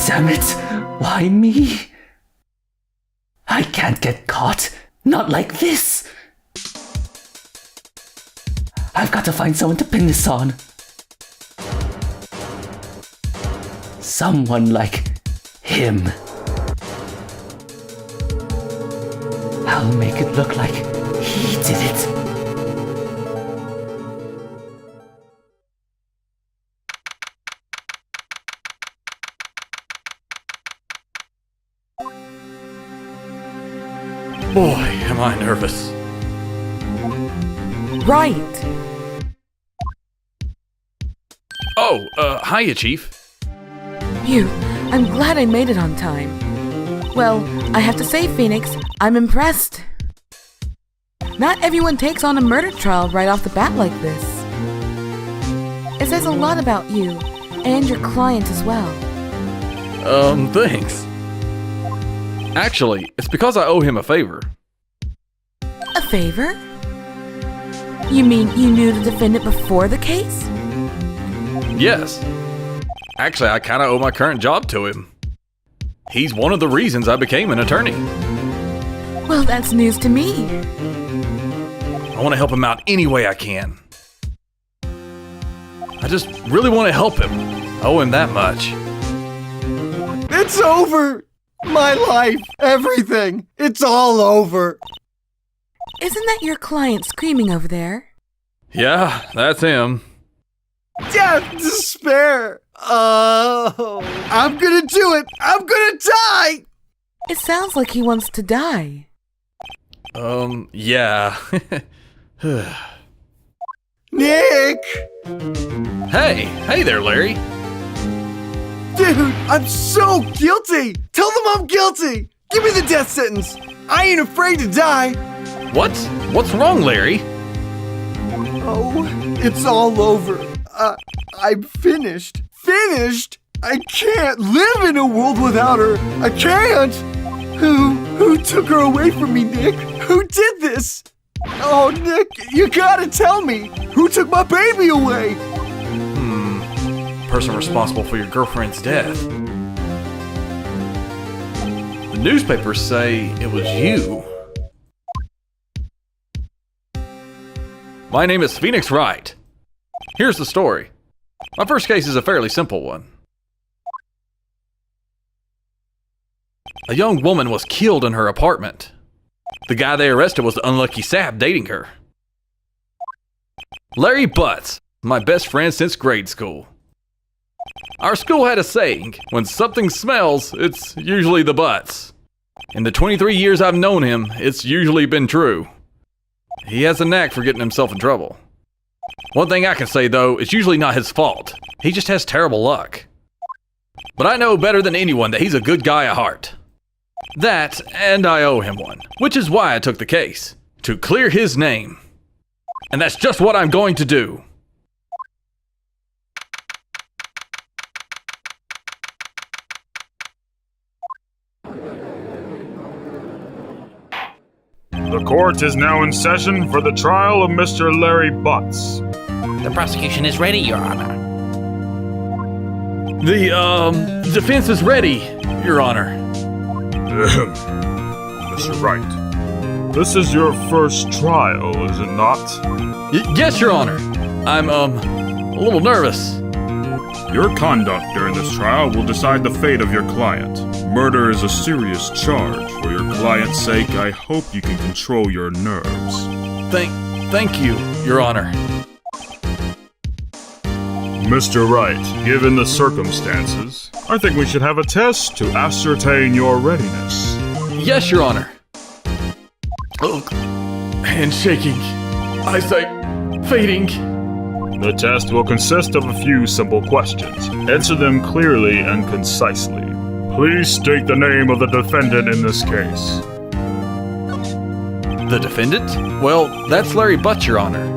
Damn it! Why me? I can't get caught. Not like this! I've got to find someone to pin this on. Someone like him. I'll make it look like he did it. Boy, am I nervous. Right. Oh, hiya, Chief. Phew, I'm glad I made it on time. Well, I have to say, Phoenix, I'm impressed. Not everyone takes on a murder trial right off the bat like this. It says a lot about you, and your client as well. Thanks. Actually, it's because I owe him a favor. A favor? You mean you knew the defendant before the case? Yes. Actually, I kinda owe my current job to him. He's one of the reasons I became an attorney. Well, that's news to me. I want to help him out any way I can. I just really want to help him. I owe him that much. It's over! My life, everything, it's all over! Isn't that your client screaming over there? Yeah, that's him. Death, despair! Oh, I'm gonna do it! I'm gonna die! It sounds like he wants to die. Yeah. Nick! Hey there, Larry. Dude, I'm so guilty! Tell them I'm guilty! Give me the death sentence! I ain't afraid to die! What's wrong, Larry? Oh, it's all over. I'm finished. Finished? I can't live in a world without her. I can't! Who took her away from me, Nick? Who did this? Oh, Nick, you gotta tell me! Who took my baby away? Person responsible for your girlfriend's death. The newspapers say it was you. My name is Phoenix Wright. Here's the story. My first case is a fairly simple one. A young woman was killed in her apartment. The guy they arrested was the unlucky sap dating her. Larry Butz, my best friend since grade school. Our school had a saying, when something smells, it's usually the Butz. In the 23 years I've known him, it's usually been true. He has a knack for getting himself in trouble. One thing I can say though, it's usually not his fault. He just has terrible luck. But I know better than anyone that he's a good guy at heart. That, and I owe him one, which is why I took the case. To clear his name. And that's just what I'm going to do. The court is now in session for the trial of Mr. Larry Butz. The prosecution is ready, Your Honor. The defense is ready, Your Honor. Mr. Wright, this is your first trial, is it not? Yes, Your Honor. I'm, a little nervous. Your conduct during this trial will decide the fate of your client. Murder is a serious charge. For your client's sake, I hope you can control your nerves. Thank you, Your Honor. Mr. Wright, given the circumstances, I think we should have a test to ascertain your readiness. Yes, Your Honor. Oh, hand shaking. Eyesight fading. The test will consist of a few simple questions. Answer them clearly and concisely. Please state the name of the defendant in this case. The defendant? Well, that's Larry Butz, Your Honor.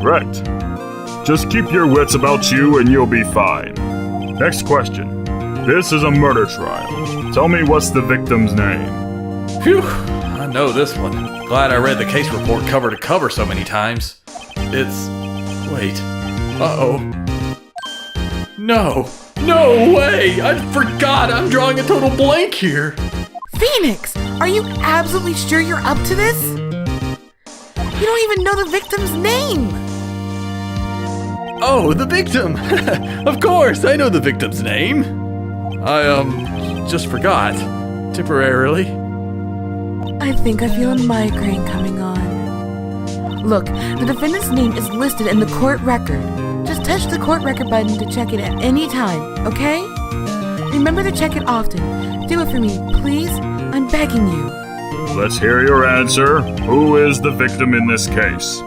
Correct. Just keep your wits about you and you'll be fine. Next question. This is a murder trial. Tell me what's the victim's name? Phew, I know this one. Glad I read the case report cover to cover so many times. It's... wait. Uh-oh. No, No way! I forgot! I'm drawing a total blank here! Phoenix, are you absolutely sure you're up to this? You don't even know the victim's name! Oh, the victim! Of course, I know the victim's name. I, just forgot. Temporarily. I think I feel a migraine coming on. Look, the defendant's name is listed in the court record. Just touch the court record button to check it at any time, okay? Remember to check it often. Do it for me, please. I'm begging you. Let's hear your answer. Who is the victim in this case?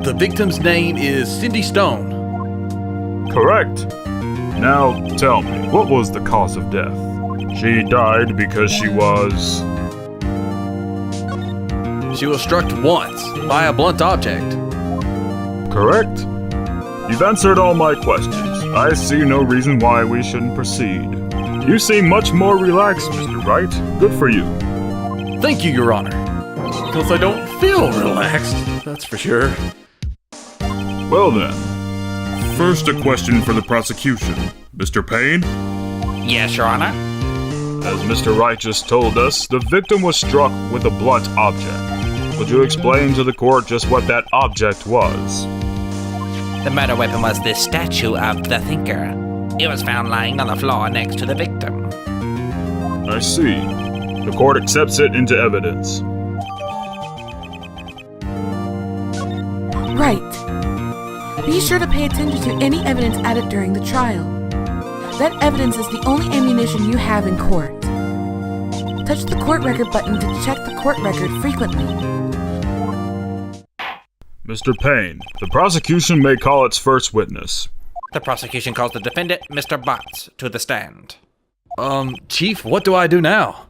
The victim's name is Cindy Stone. Correct. Now, tell me, what was the cause of death? She died because she was... She was struck once by a blunt object. Correct. You've answered all my questions. I see no reason why we shouldn't proceed. You seem much more relaxed, Mr. Wright. Good for you. Thank you, Your Honor. Because I don't feel relaxed, that's for sure. Well then, first a question for the prosecution. Mr. Payne? Yes, Your Honor. As Mr. Wright just told us, the victim was struck with a blunt object. Would you explain to the court just what that object was? The murder weapon was this statue of the Thinker. It was found lying on the floor next to the victim. I see. The court accepts it into evidence. Right. Be sure to pay attention to any evidence added during the trial. That evidence is the only ammunition you have in court. Touch the court record button to check the court record frequently. Mr. Payne, the prosecution may call its first witness. The prosecution calls the defendant, Mr. Butts, to the stand. Chief, what do I do now?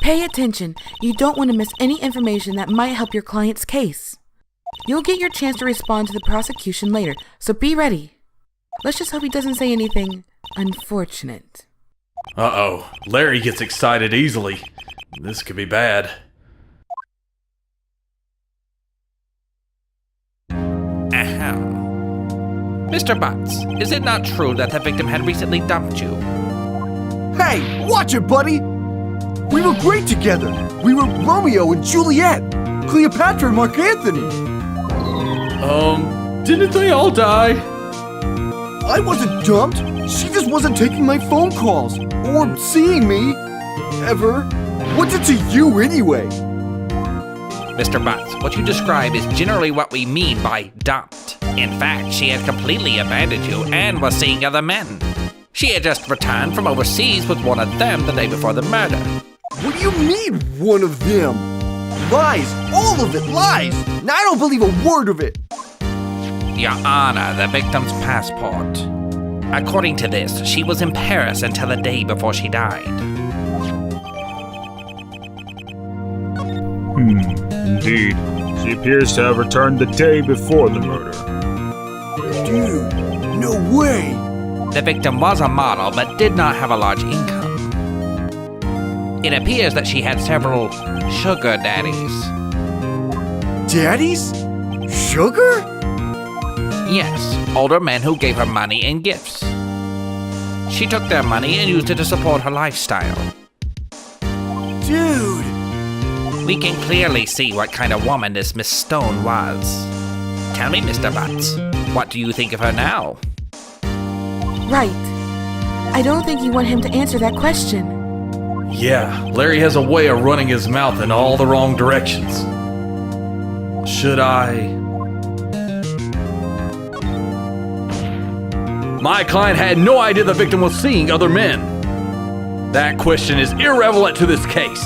Pay attention. You don't want to miss any information that might help your client's case. You'll get your chance to respond to the prosecution later, so be ready. Let's just hope he doesn't say anything unfortunate. Uh-oh, Larry gets excited easily. This could be bad. Ahem. Mr. Butts, is it not true that the victim had recently dumped you? Hey, watch it, buddy! We were great together! We were Romeo and Juliet! Cleopatra and Mark Anthony! Didn't they all die? I wasn't dumped! She just wasn't taking my phone calls! Or seeing me! Ever! What's it to you anyway? Mr. Butts, what you describe is generally what we mean by dumped. In fact, she had completely abandoned you and was seeing other men. She had just returned from overseas with one of them the day before the murder. What do you mean, one of them? Lies! All of it lies! Now I don't believe a word of it! Your Honor, the victim's passport. According to this, she was in Paris until the day before she died. Indeed. She appears to have returned the day before the murder. Dude, no way! The victim was a model, but did not have a large income. It appears that she had several sugar daddies. Daddies? Sugar? Yes, older men who gave her money and gifts. She took their money and used it to support her lifestyle. Dude! We can clearly see what kind of woman this Miss Stone was. Tell me, Mr. Butts, what do you think of her now? Right. I don't think you want him to answer that question. Yeah, Larry has a way of running his mouth in all the wrong directions. Should I? My client had no idea the victim was seeing other men. That question is irrelevant to this case.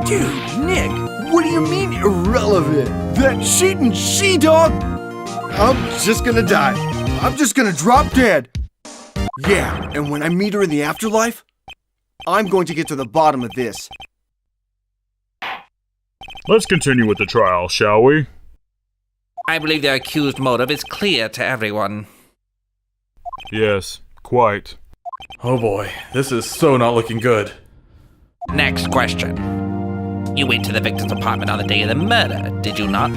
Dude, Nick, what do you mean irrelevant? That cheating she-dog? I'm just gonna die. I'm just gonna drop dead. Yeah, and when I meet her in the afterlife, I'm going to get to the bottom of this. Let's continue with the trial, shall we? I believe the accused motive is clear to everyone. Yes, quite. Oh boy, this is so not looking good. Next question. You went to the victim's apartment on the day of the murder, did you not?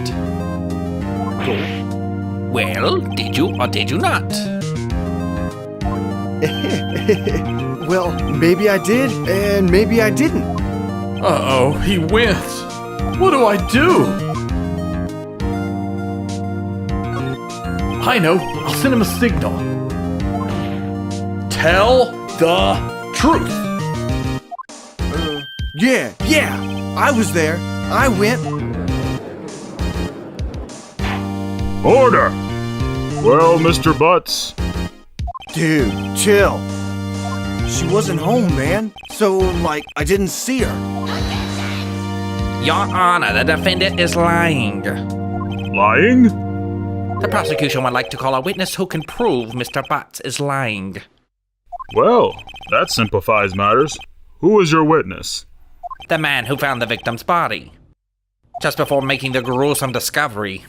Well, did you or did you not? Well, maybe I did, and maybe I didn't. Uh-oh, he went. What do I do? I know, I'll send him a signal. Tell the truth. Yeah, I was there. I went. Order! Well, Mr. Butts, Dude, chill. She wasn't home, man. So, I didn't see her. Your Honor, the defendant is lying. lying? The prosecution would like to call a witness who can prove Mr. Butts is lying. Well, that simplifies matters. Who is your witness? The man who found the victim's body. Just before making the gruesome discovery.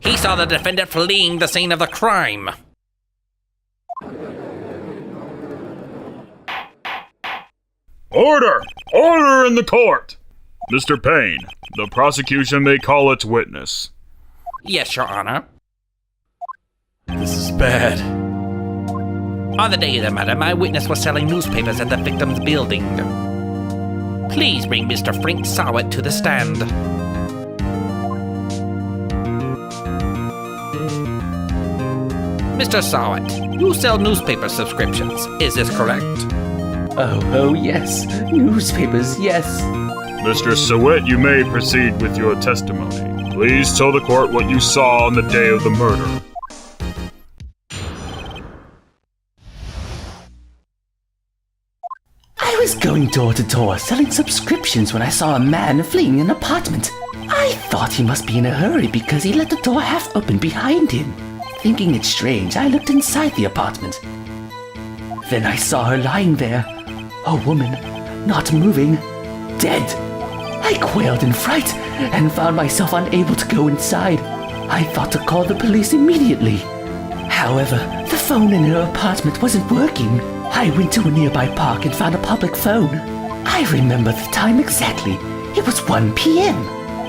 He saw the defendant fleeing the scene of the crime. Order! Order in the court! Mr. Payne, the prosecution may call its witness. Yes, Your Honor. This is bad. On the day of the murder, my witness was selling newspapers at the victim's building. Please bring Mr. Frank Sawhit to the stand. Mr. Sawhit, you sell newspaper subscriptions, is this correct? Oh, yes. Newspapers, yes. Mr. Sawhit, you may proceed with your testimony. Please tell the court what you saw on the day of the murder. I was going door to door selling subscriptions when I saw a man fleeing an apartment. I thought he must be in a hurry because he left the door half open behind him. Thinking it strange, I looked inside the apartment. Then I saw her lying there, a woman, not moving, dead. I quailed in fright and found myself unable to go inside. I thought to call the police immediately. However, the phone in her apartment wasn't working. I went to a nearby park and found a public phone. I remember the time exactly. It was 1 p.m.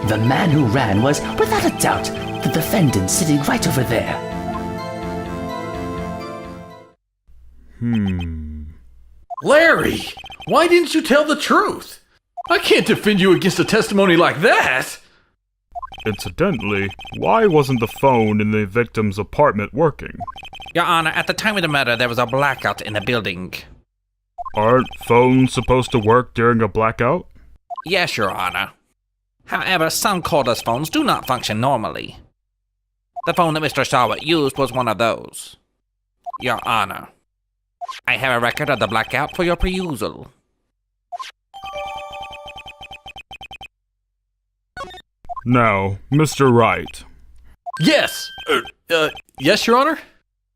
The man who ran was, without a doubt, the defendant sitting right over there. Larry, why didn't you tell the truth? I can't defend you against a testimony like that. Incidentally, why wasn't the phone in the victim's apartment working? Your Honor, at the time of the murder, there was a blackout in the building. Aren't phones supposed to work during a blackout? Yes, Your Honor. However, some cordless phones do not function normally. The phone that Mr. Sawhit used was one of those. Your Honor, I have a record of the blackout for your perusal. Now, Mr. Wright, Yes. Yes, Your Honor?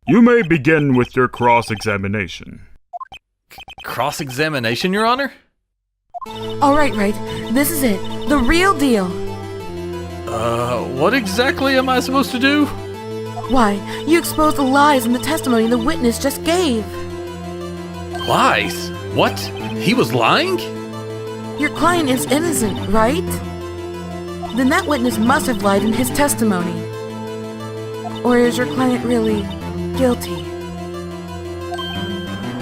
you may begin with your cross-examination. Cross-examination, Your Honor? Alright, right. This is it. The real deal. What exactly am I supposed to do? Why, you exposed the lies in the testimony the witness just gave. Lies? What? He was lying? Your client is innocent, right? Then that witness must have lied in his testimony. Or is your client really guilty?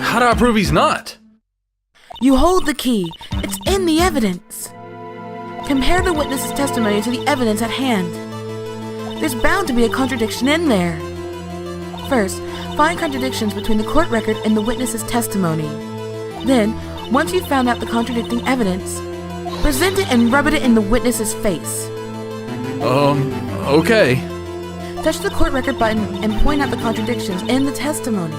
How do I prove he's not? You hold the key. It's in the evidence. Compare the witness's testimony to the evidence at hand. There's bound to be a contradiction in there. First, find contradictions between the court record and the witness's testimony. Then, once you've found out the contradicting evidence, present it and rub it in the witness's face. Okay. Touch the court record button and point out the contradictions in the testimony.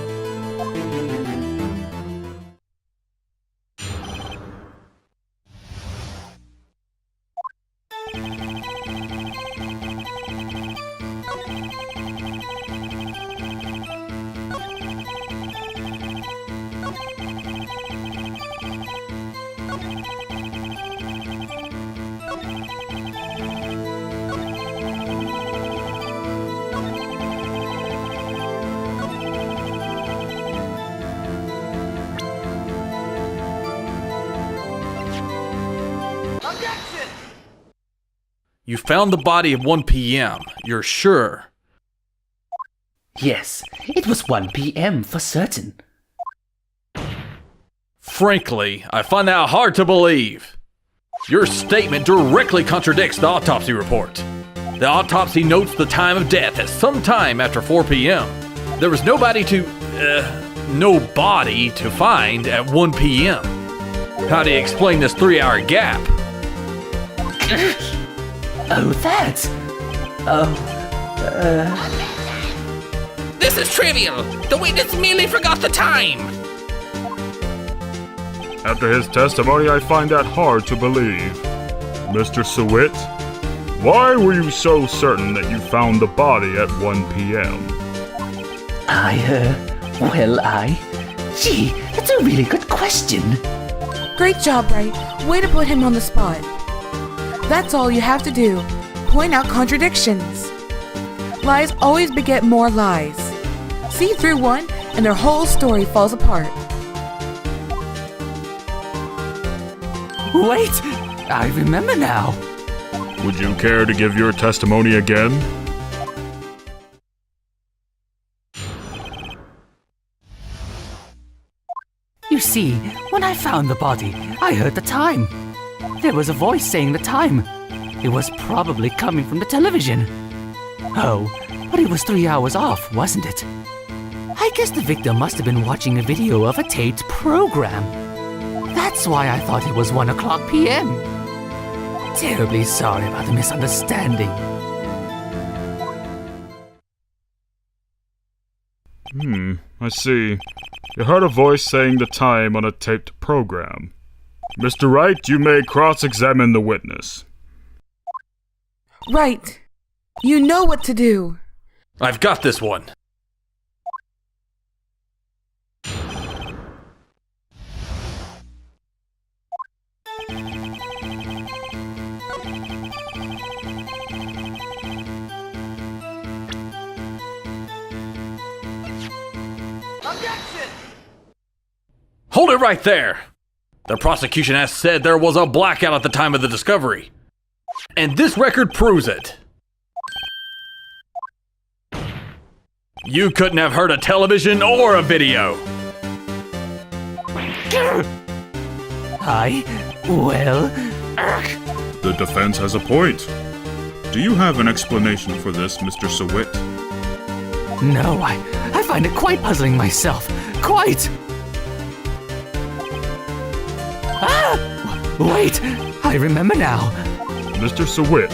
You found the body at 1 p.m., you're sure? Yes, it was 1 p.m. for certain. Frankly, I find that hard to believe. Your statement directly contradicts the autopsy report. The autopsy notes the time of death as sometime after 4 p.m. There was no body to find at 1 p.m. How do you explain this 3-hour gap? Oh, that. This is trivial. The witness merely forgot the time. After his testimony, I find that hard to believe. Mr. Sawhit, why were you so certain that you found the body at 1 p.m.? Gee, that's a really good question. Great job, Wright. Way to put him on the spot. That's all you have to do. Point out contradictions. Lies always beget more lies. See through one, and their whole story falls apart. Wait, I remember now. Would you care to give your testimony again? You see, when I found the body, I heard the time. There was a voice saying the time. It was probably coming from the television. Oh, but it was 3 hours off, wasn't it? I guess the victim must have been watching a video of a taped program. That's why I thought it was 1 o'clock p.m. Terribly sorry about the misunderstanding. I see. You heard a voice saying the time on a taped program. Mr. Wright, you may cross-examine the witness. Right. You know what to do. I've got this one. Hold it right there! The prosecution has said there was a blackout at the time of the discovery. And this record proves it. You couldn't have heard a television or a video. The defense has a point. Do you have an explanation for this, Mr. Sawhit? No, I find it quite puzzling myself. Quite! Wait, I remember now. Mr. Sawhit,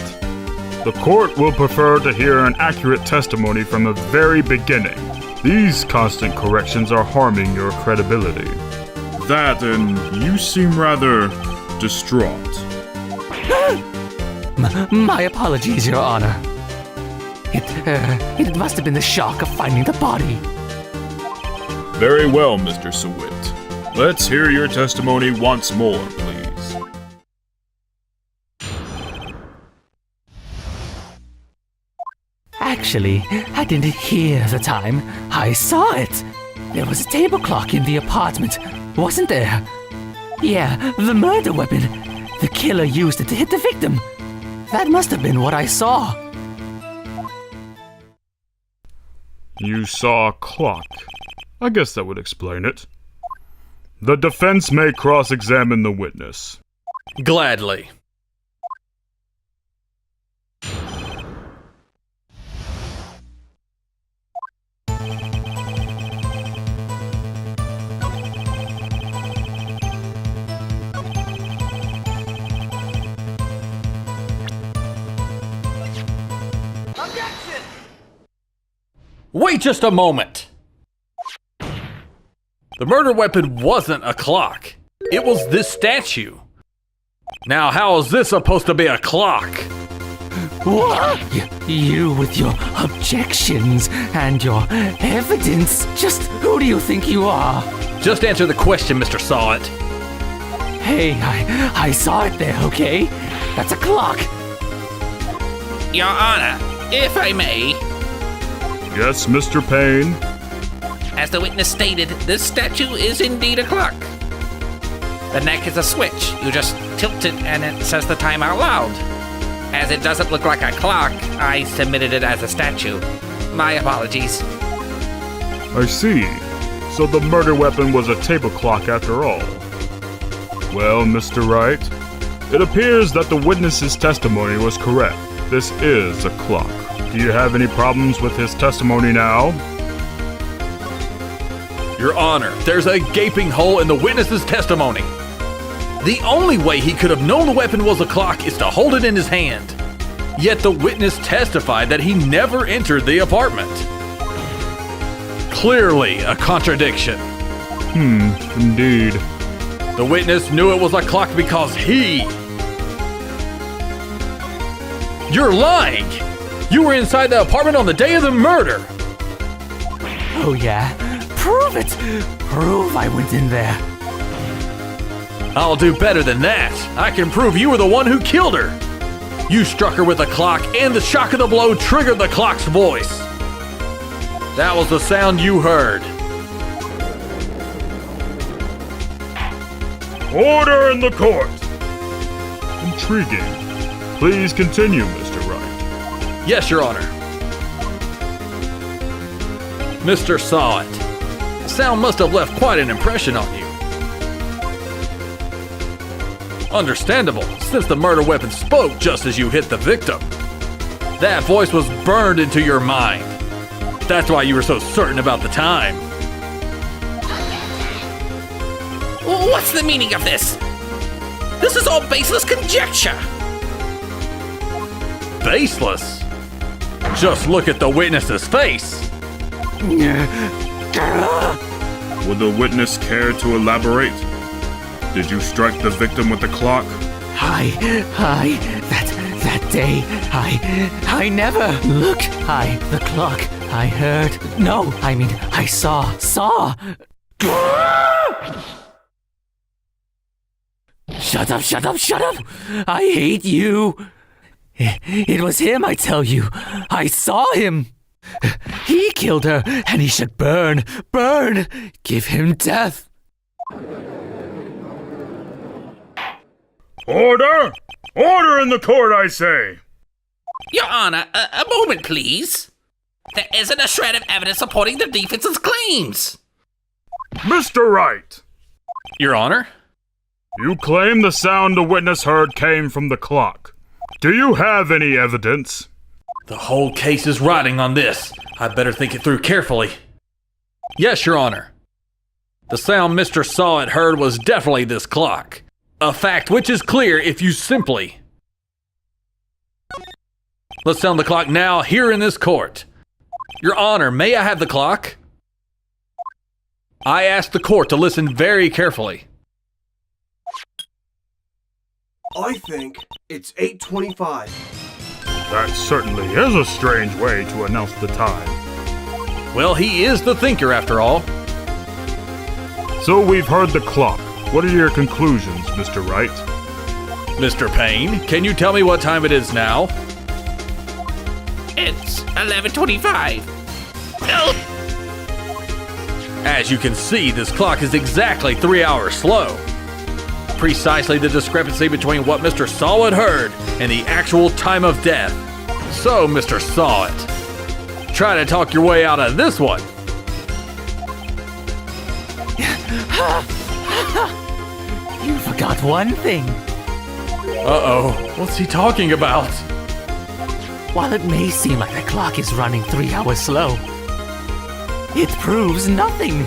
the court will prefer to hear an accurate testimony from the very beginning. These constant corrections are harming your credibility. That and you seem rather distraught. My apologies, Your Honor. It must have been the shock of finding the body. Very well, Mr. Sawhit. Let's hear your testimony once more, please. Actually, I didn't hear the time. I saw it. There was a table clock in the apartment, wasn't there? Yeah, the murder weapon. The killer used it to hit the victim. That must have been what I saw. You saw a clock. I guess that would explain it. The defense may cross-examine the witness. Gladly. Wait just a moment! The murder weapon wasn't a clock. It was this statue. Now, how is this supposed to be a clock? What? You with your objections and your evidence. Just who do you think you are? Just answer the question, Mr. Sawhit. Hey, I saw it there, okay? That's a clock. Your Honor, if I may, Yes, Mr. Payne? as the witness stated, this statue is indeed a clock. The neck is a switch. You just tilted and it says the time out loud. As it doesn't look like a clock, I submitted it as a statue. My apologies. I see. So the murder weapon was a table clock after all. Well, Mr. Wright, it appears that the witness's testimony was correct. This is a clock. Do you have any problems with his testimony now? Your Honor, there's a gaping hole in the witness's testimony. The only way he could have known the weapon was a clock is to hold it in his hand. Yet the witness testified that he never entered the apartment. Clearly a contradiction. Indeed. The witness knew it was a clock because he... You're lying! You were inside the apartment on the day of the murder! Oh yeah? Prove it! Prove I went in there. I'll do better than that. I can prove you were the one who killed her. You struck her with a clock, and the shock of the blow triggered the clock's voice. That was the sound you heard. Order in the court! Intriguing. Please continue, Mr. Wright. Yes, Your Honor. Mr. Sawhit, the sound must have left quite an impression on you. Understandable, since the murder weapon spoke just as you hit the victim. That voice was burned into your mind. That's why you were so certain about the time. What's the meaning of this? This is all baseless conjecture. Baseless? Just look at the witness's face. Would the witness care to elaborate? Did you strike the victim with the clock? That day, I never looked. The clock, I heard. No, I mean, I saw. Shut up. I hate you. It was him, I tell you. I saw him. He killed her, and he should burn. Give him death. Order! Order in the court, I say! Your Honor, a moment, please. There isn't a shred of evidence supporting the defense's claims. Mr. Wright! Your Honor? You claim the sound the witness heard came from the clock. Do you have any evidence? The whole case is riding on this. I better think it through carefully. Yes, Your Honor. The sound Mr. Sawhit heard was definitely this clock. A fact which is clear if you simply... Let's sound the clock now, here in this court. Your Honor, may I have the clock? I ask the court to listen very carefully. I think it's 8:25. That certainly is a strange way to announce the time. Well, he is the thinker after all. So we've heard the clock. What are your conclusions, Mr. Wright? Mr. Payne, can you tell me what time it is now? It's 11:25. As you can see, this clock is exactly 3 hours slow. Precisely the discrepancy between what Mr. Sawhit heard and the actual time of death. So, Mr. Sawhit, try to talk your way out of this one. You forgot one thing. Uh-oh, what's he talking about? While it may seem like the clock is running 3 hours slow, it proves nothing.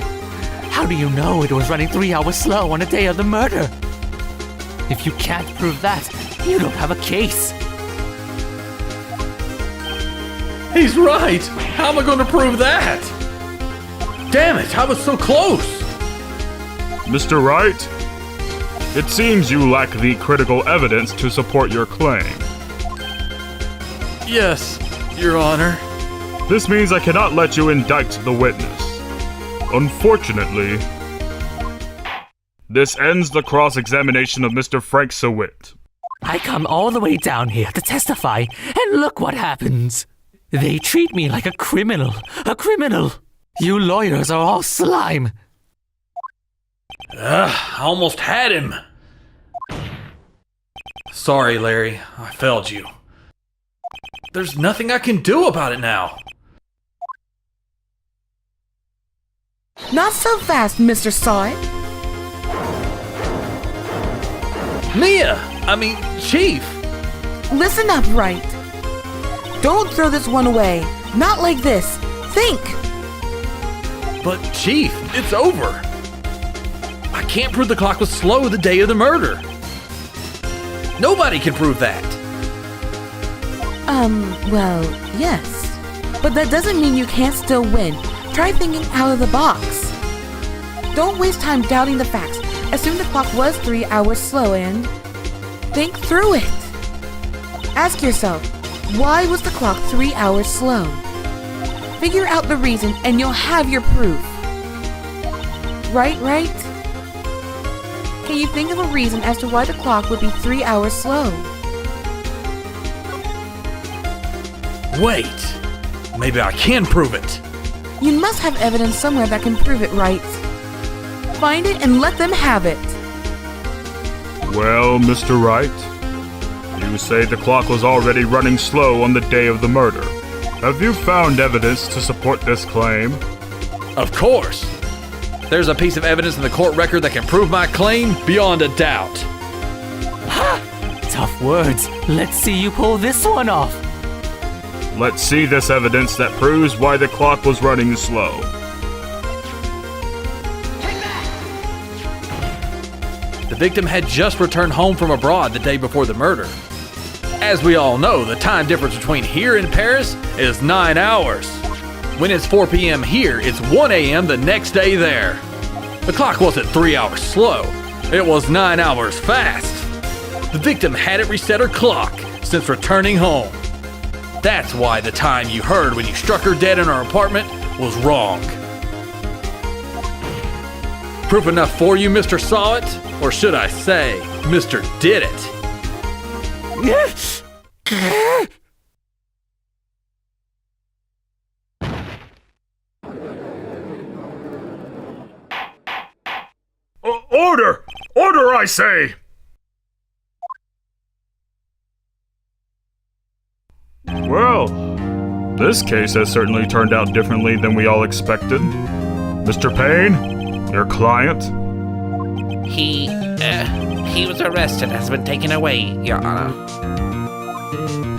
How do you know it was running 3 hours slow on the day of the murder? If you can't prove that, you don't have a case. He's right! How am I going to prove that? Damn it, I was so close! Mr. Wright, it seems you lack the critical evidence to support your claim. Yes, Your Honor. This means I cannot let you indict the witness. Unfortunately, this ends the cross-examination of Mr. Frank Sawhit. I come all the way down here to testify, and look what happens. They treat me like a criminal. A criminal. You lawyers are all slime. I almost had him. sorry, Larry. I failed you. There's nothing I can do about it now. Not so fast, Mr. Sawhit. Chief. Listen up, Wright. Don't throw this one away. Not like this. Think. But Chief, it's over. I can't prove the clock was slow the day of the murder. Nobody can prove that. Well, yes. But that doesn't mean you can't still win. Try thinking out of the box. Don't waste time doubting the facts. Assume the clock was 3 hours slow and think through it. Ask yourself, why was the clock 3 hours slow? Figure out the reason and you'll have your proof. Right? Can you think of a reason as to why the clock would be 3 hours slow? Wait. Maybe I can prove it. You must have evidence somewhere that can prove it, right? Find it and let them have it. Well, Mr. Wright, you say the clock was already running slow on the day of the murder. Have you found evidence to support this claim? Of course. There's a piece of evidence in the court record that can prove my claim beyond a doubt. Tough words. Let's see you pull this one off. Let's see this evidence that proves why the clock was running slow. The victim had just returned home from abroad the day before the murder. As we all know, the time difference between here and Paris is 9 hours. When it's 4 p.m. here, it's 1 a.m. the next day there. The clock wasn't 3 hours slow, it was 9 hours fast. The victim hadn't reset her clock since returning home. That's why the time you heard when you struck her dead in her apartment was wrong. Proof enough for you, Mr. Sawhit? Or should I say, Mr. Did It? Order! Order, I say! Well, this case has certainly turned out differently than we all expected. Mr. Payne, your client? He was arrested, has been taken away, Your Honor.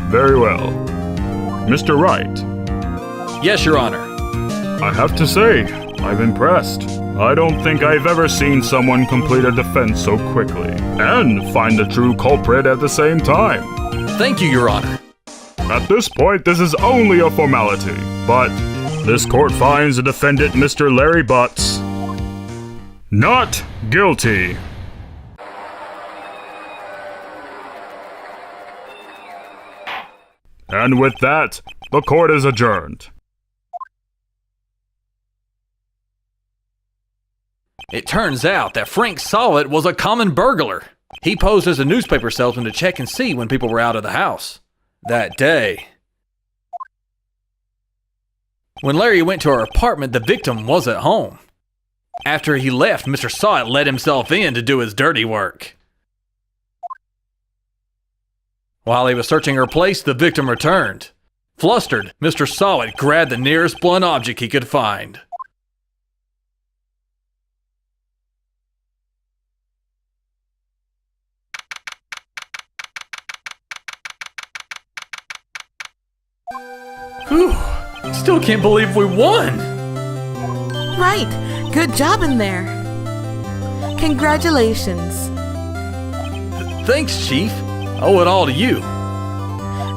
Very well. Mr. Wright. Yes, Your Honor. I have to say, I'm impressed. I don't think I've ever seen someone complete a defense so quickly, and find the true culprit at the same time. Thank you, Your Honor. At this point, this is only a formality, but this court finds the defendant, Mr. Larry Butz, not guilty. And with that, the court is adjourned. It turns out that Frank Sawhit was a common burglar. He posed as a newspaper salesman to check and see when people were out of the house. That day, when Larry went to her apartment, the victim was at home. After he left, Mr. Sawhit let himself in to do his dirty work. While he was searching her place, the victim returned. Flustered, Mr. Sawhit grabbed the nearest blunt object he could find. Whew, still can't believe we won! Right. Good job in there. Congratulations. Thanks, Chief. Owe it all to you.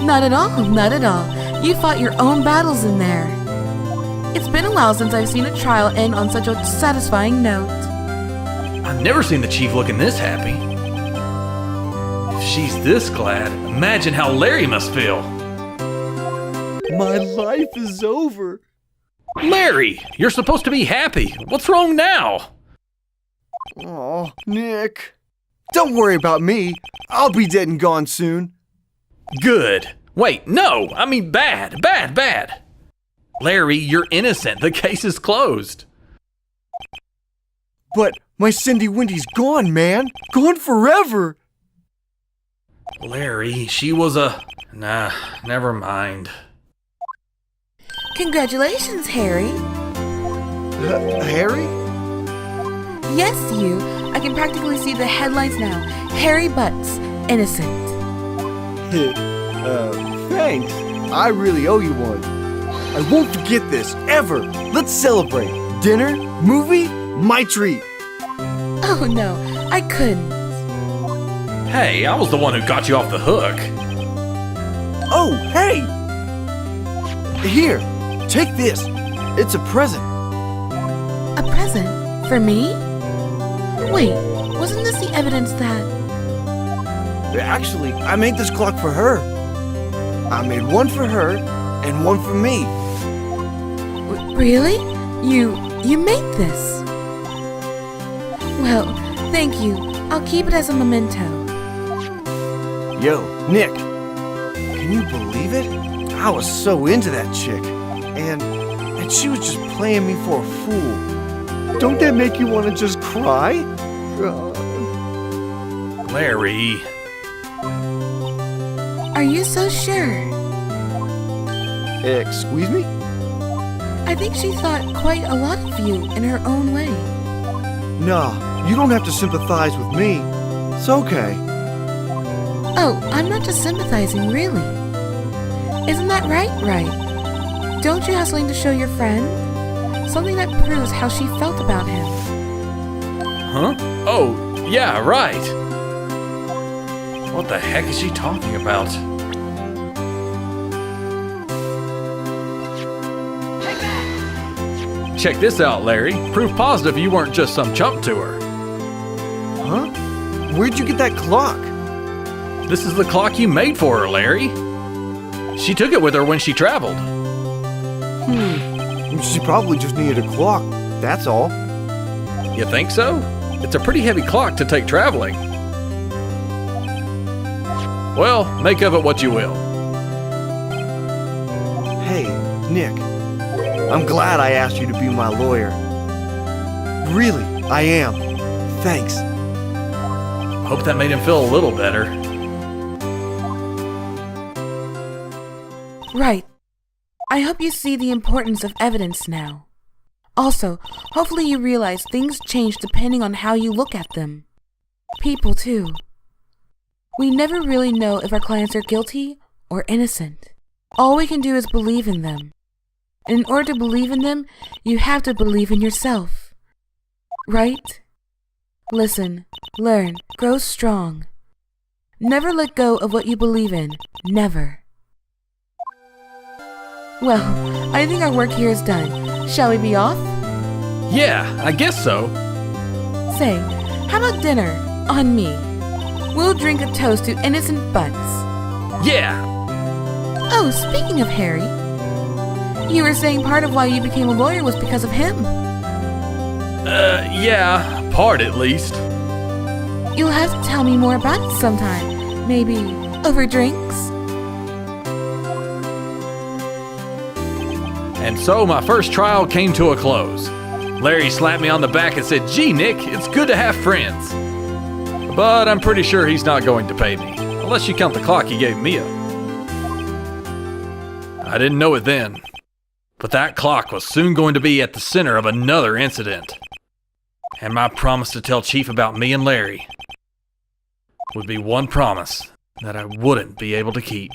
Not at all, not at all. You fought your own battles in there. It's been a while since I've seen a trial end on such a satisfying note. I've never seen the Chief looking this happy. If she's this glad, imagine how Larry must feel. My life is over. Larry, you're supposed to be happy. What's wrong now? Oh, Nick. Don't worry about me. I'll be dead and gone soon. Good. Wait, no, I mean bad. Larry, you're innocent. The case is closed. But my Cindy Windy's gone, man. Gone forever. Larry, she was a... Nah, never mind. Congratulations, Harry. Harry? Yes, you. I can practically see the headlines now. Harry Butts, innocent. Thanks. I really owe you one. I won't forget this, ever. Let's celebrate. Dinner, movie, my treat. Oh no, I couldn't. Hey, I was the one who got you off the hook. Oh, hey! Here, take this. It's a present. A present? For me? Wait, wasn't this the evidence that... Actually, I made this clock for her. I made one for her and one for me. Really? You made this? Well, thank you. I'll keep it as a memento. Yo, Nick, can you believe it? I was so into that chick, and she was just playing me for a fool. Don't that make you want to just cry? Larry. Are you so sure? Excuse me? I think she thought quite a lot of you in her own way. Nah, you don't have to sympathize with me. It's okay. Oh, I'm not just sympathizing, really. Isn't that right? Don't you have something to show your friend? Something that proves how she felt about him. Huh? Oh, yeah, right. What the heck is she talking about? Check this out, Larry. Proof positive you weren't just some chump to her. Huh? Where'd you get that clock? This is the clock you made for her, Larry. She took it with her when she traveled. She probably just needed a clock, that's all. You think so? It's a pretty heavy clock to take traveling. Well, make of it what you will. Hey, Nick. I'm glad I asked you to be my lawyer. Really, I am. Thanks. Hope that made him feel a little better. Right. I hope you see the importance of evidence now. Also, hopefully you realize things change depending on how you look at them. People, too. We never really know if our clients are guilty or innocent. All we can do is believe in them. And in order to believe in them, you have to believe in yourself. Right? Listen, learn, grow strong. Never let go of what you believe in. Never. Well, I think our work here is done. Shall we be off? Yeah, I guess so. Say, how about dinner? On me. We'll drink a toast to innocent Butts. Yeah! Oh, speaking of Harry, you were saying part of why you became a lawyer was because of him. Yeah, part at least. You'll have to tell me more about it sometime. Maybe over drinks? And so my first trial came to a close. Larry slapped me on the back and said, "Gee, Nick, it's good to have friends." But I'm pretty sure he's not going to pay me, unless you count the clock he gave Mia. I didn't know it then, but that clock was soon going to be at the center of another incident. And my promise to tell Chief about me and Larry would be one promise that I wouldn't be able to keep.